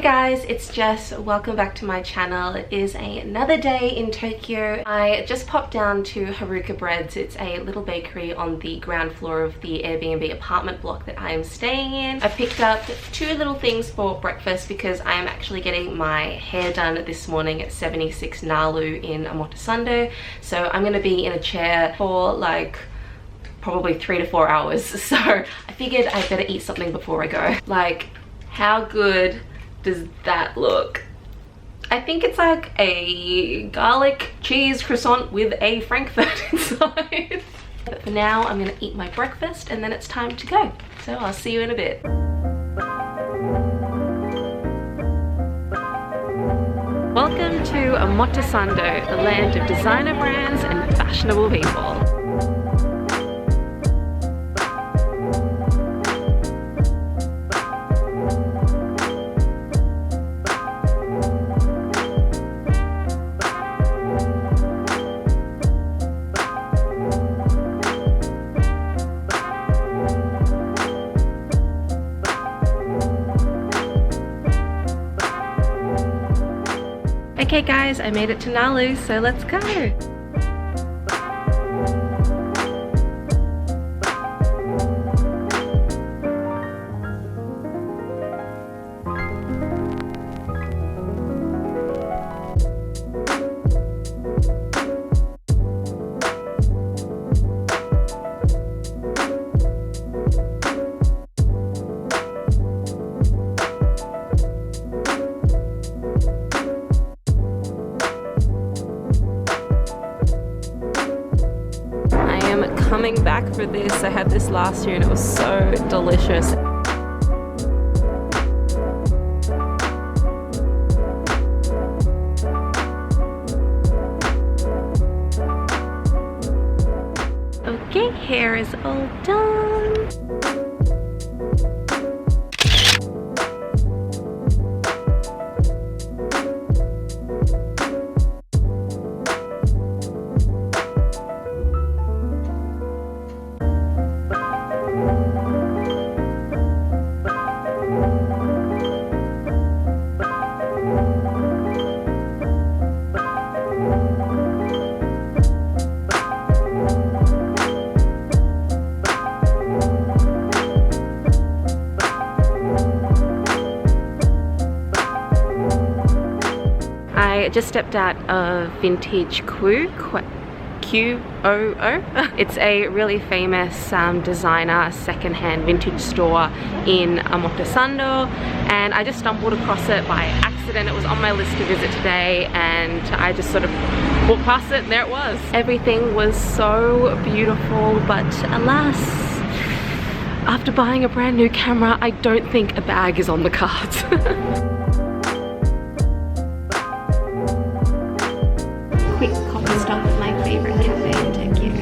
Hey guys, it's Jess. Welcome back to my channel. It is another day in Tokyo. I just popped down to Haruka Breads. It's a little bakery on the ground floor of the Airbnb apartment block that I am staying in. I picked up two little things for breakfast because I am actually getting my hair done this morning at 76 Nalu in Omotesando. So I'm going to be in a chair for like probably 3 to 4 hours. So I figured I better eat something before I go. Like, how good does that look? I think it's like a garlic cheese croissant with a frankfurt inside. But for now, I'm gonna eat my breakfast and then it's time to go. So I'll see you in a bit. Welcome to Omotesando, the land of designer brands and fashionable people. Okay guys, I made it to Nalu, so let's go! Coming back for this. I had this last year and it was so delicious. Okay, hair is all done. I just stepped out of Vintage Q-O-O. It's a really famous designer secondhand vintage store in Omotesando, and I just stumbled across it by accident. It was on my list to visit today and I just sort of walked past it and there it was. Everything was so beautiful, but alas, after buying a brand new camera, I don't think a bag is on the cards. Quick coffee stop at my favorite cafe in Tokyo.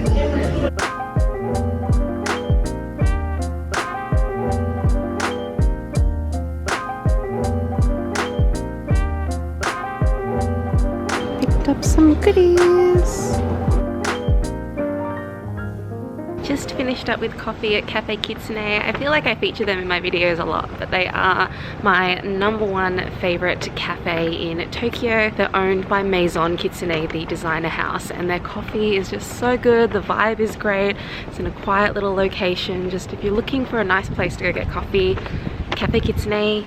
Picked up some goodies. Just finished up with coffee at Cafe Kitsune. I feel like I feature them in my videos a lot, but they are my #1 favorite cafe in Tokyo. They're owned by Maison Kitsune, the designer house, and their coffee is just so good. The vibe is great. It's in a quiet little location. Just if you're looking for a nice place to go get coffee, Cafe Kitsune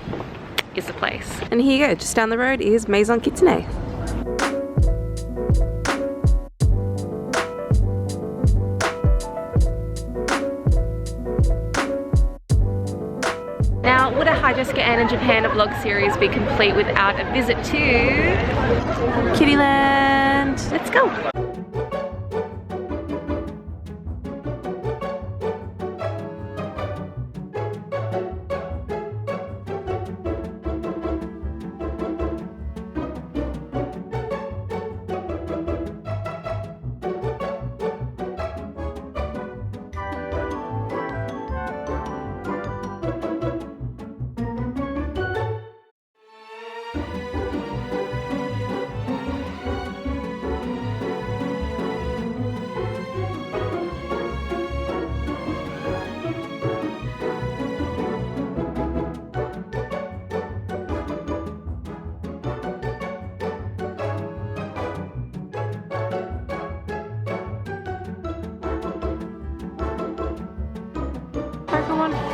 is the place. And here you go, just down the road is Maison Kitsune. Now, would a Hijessicaanne in Japan vlog series be complete without a visit to Kiddyland? Let's go!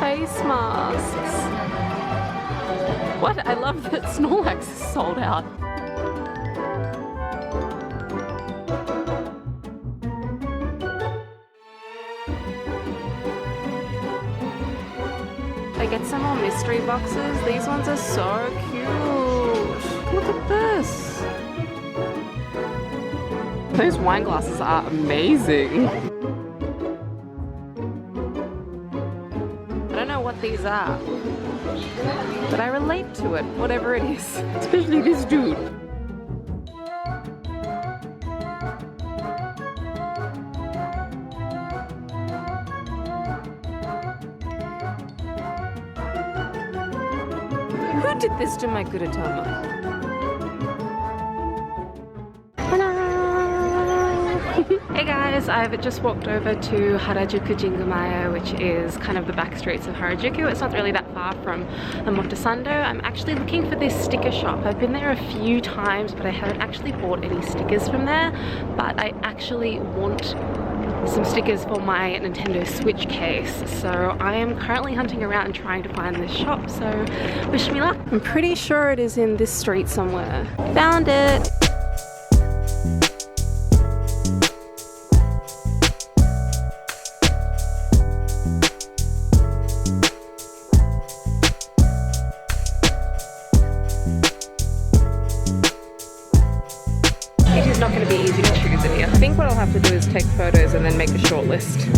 face masks. What? I love that Snorlax is sold out. I get some more mystery boxes. These ones are so cute. Look at this. Those wine glasses are amazing. I don't know what these are, but I relate to it, whatever it is. Especially this dude. Who did this to my Gudetama? Hey guys, I've just walked over to Harajuku Jingu-mae, which is kind of the back streets of Harajuku. It's not really that far from Omotesando. I'm actually looking for this sticker shop. I've been there a few times, but I haven't actually bought any stickers from there. But I actually want some stickers for my Nintendo Switch case. So I am currently hunting around and trying to find this shop, so wish me luck. I'm pretty sure it is in this street somewhere. Found it! It is not going to be easy to choose in here. I think what I'll have to do is take photos and then make a short list.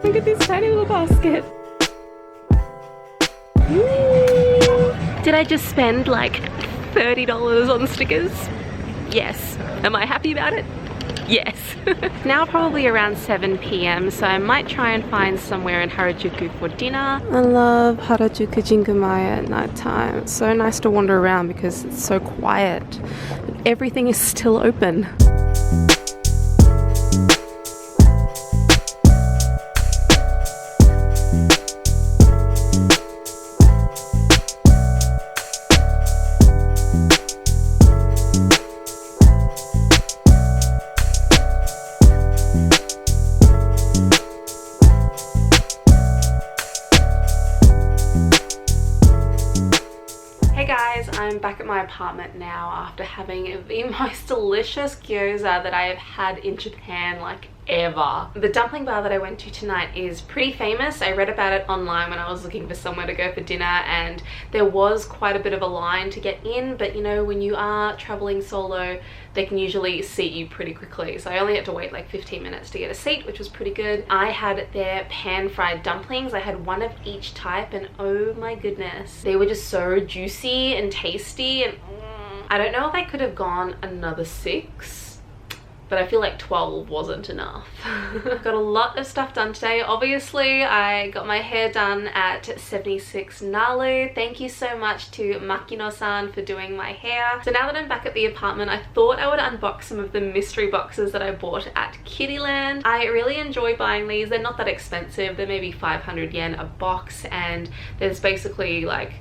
Look at this tiny little basket. Did I just spend like $30 on stickers? Yes. Am I happy about it? Yes. Now probably around 7 p.m, so I might try and find somewhere in Harajuku for dinner. I love Harajuku Jingu-mae at night time. It's so nice to wander around because it's so quiet. But everything is still open. I'm back at my apartment now after having the most delicious gyoza that I have had in Japan like ever. The dumpling bar that I went to tonight is pretty famous. I read about it online when I was looking for somewhere to go for dinner, and there was quite a bit of a line to get in, but you know, when you are traveling solo, they can usually seat you pretty quickly. So I only had to wait like 15 minutes to get a seat, which was pretty good. I had their pan-fried dumplings. I had one of each type, and oh my goodness, they were just so juicy and tasty, and I don't know if I could have gone another 6. But I feel like 12 wasn't enough. Got a lot of stuff done today. Obviously, I got my hair done at 76 Nalu. Thank you so much to Makino-san for doing my hair. So now that I'm back at the apartment, I thought I would unbox some of the mystery boxes that I bought at Kiddyland. I really enjoy buying these. They're not that expensive. They're maybe 500 yen a box, and there's basically like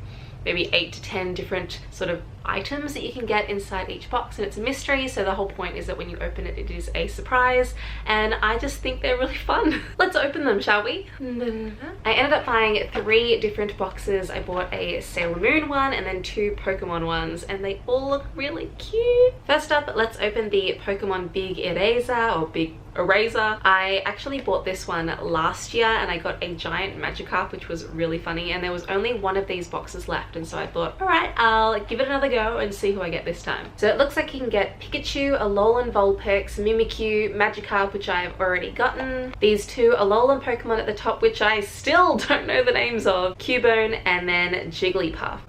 maybe 8 to 10 different sort of items that you can get inside each box, and it's a mystery, so the whole point is that when you open it, it is a surprise, and I just think they're really fun. Let's open them, shall we? I ended up buying 3 different boxes. I bought a Sailor Moon one and then 2 Pokemon ones, and they all look really cute. First up, let's open the Pokemon Big Eraser, or Big Eraser. I actually bought this one last year, and I got a giant Magikarp, which was really funny, and there was only one of these boxes left, and so I thought, all right, I'll give it another go and see who I get this time. So it looks like you can get Pikachu, Alolan Vulpix, Mimikyu, Magikarp, which I've already gotten, these 2 Alolan Pokemon at the top, which I still don't know the names of, Cubone, and then Jigglypuff.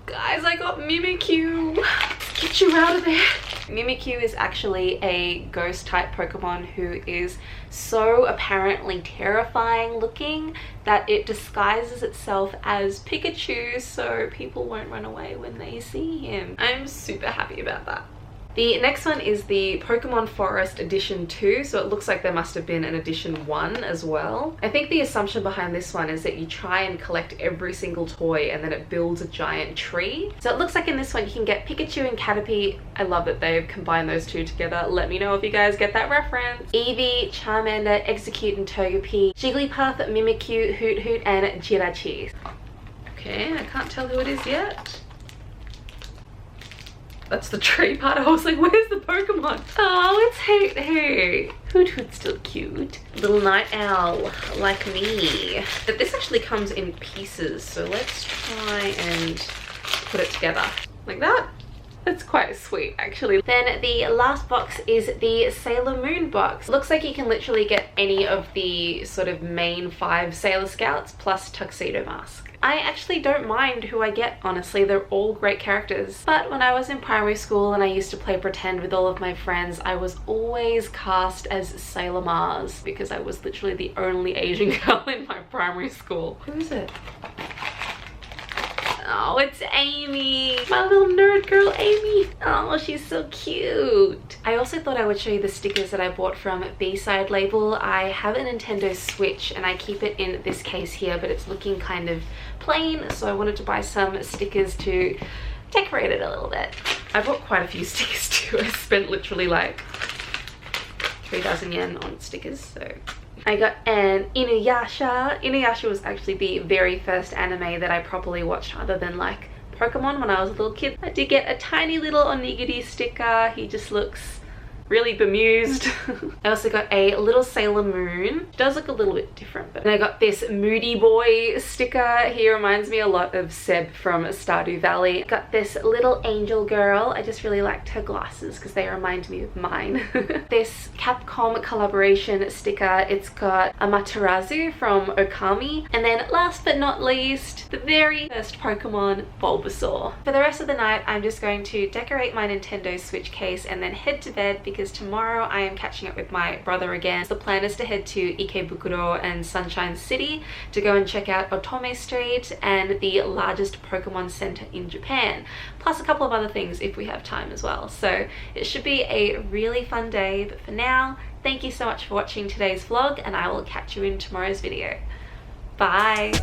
Guys, I got Mimikyu! Get you out of there! Mimikyu is actually a ghost type Pokemon who is so apparently terrifying looking that it disguises itself as Pikachu so people won't run away when they see him. I'm super happy about that. The next one is the Pokemon Forest Edition 2, so it looks like there must have been an Edition 1 as well. I think the assumption behind this one is that you try and collect every single toy and then it builds a giant tree. So it looks like in this one you can get Pikachu and Caterpie. I love that they've combined those two together. Let me know if you guys get that reference. Eevee, Charmander, Execute and Togepi, Jigglypuff, Mimikyu, Hoot Hoot and Jirachi. Okay, I can't tell who it is yet. That's the tree part. I was like, where's the Pokemon? Oh, it's Hoot Hoot. Hoot Hoot's still cute. Little night owl, like me. But this actually comes in pieces, so let's try and put it together. Like that? That's quite sweet, actually. Then the last box is the Sailor Moon box. Looks like you can literally get any of the sort of main 5 Sailor Scouts plus Tuxedo Mask. I actually don't mind who I get, honestly. They're all great characters. But when I was in primary school and I used to play pretend with all of my friends, I was always cast as Sailor Mars because I was literally the only Asian girl in my primary school. Who is it? Oh, it's Amy, my little nerd girl Amy. Oh, she's so cute. I also thought I would show you the stickers that I bought from B-Side Label. I have a Nintendo Switch and I keep it in this case here, but it's looking kind of plain, so I wanted to buy some stickers to decorate it a little bit. I bought quite a few stickers too. I spent literally like 3,000 yen on stickers, so. I got an Inuyasha. Inuyasha was actually the very first anime that I properly watched other than like Pokemon when I was a little kid. I did get a tiny little Onigiri sticker. He just looks really bemused. I also got a little Sailor Moon. It does look a little bit different, but then I got this Moody Boy sticker. He reminds me a lot of Seb from Stardew Valley. Got this little angel girl. I just really liked her glasses because they remind me of mine. This Capcom collaboration sticker. It's got Amaterasu from Okami. And then last but not least, the very first Pokemon, Bulbasaur. For the rest of the night, I'm just going to decorate my Nintendo Switch case and then head to bed because tomorrow I am catching up with my brother again. The plan is to head to Ikebukuro and Sunshine City to go and check out Otome Street and the largest Pokemon Center in Japan, plus a couple of other things if we have time as well. So it should be a really fun day, but for now, thank you so much for watching today's vlog and I will catch you in tomorrow's video. Bye!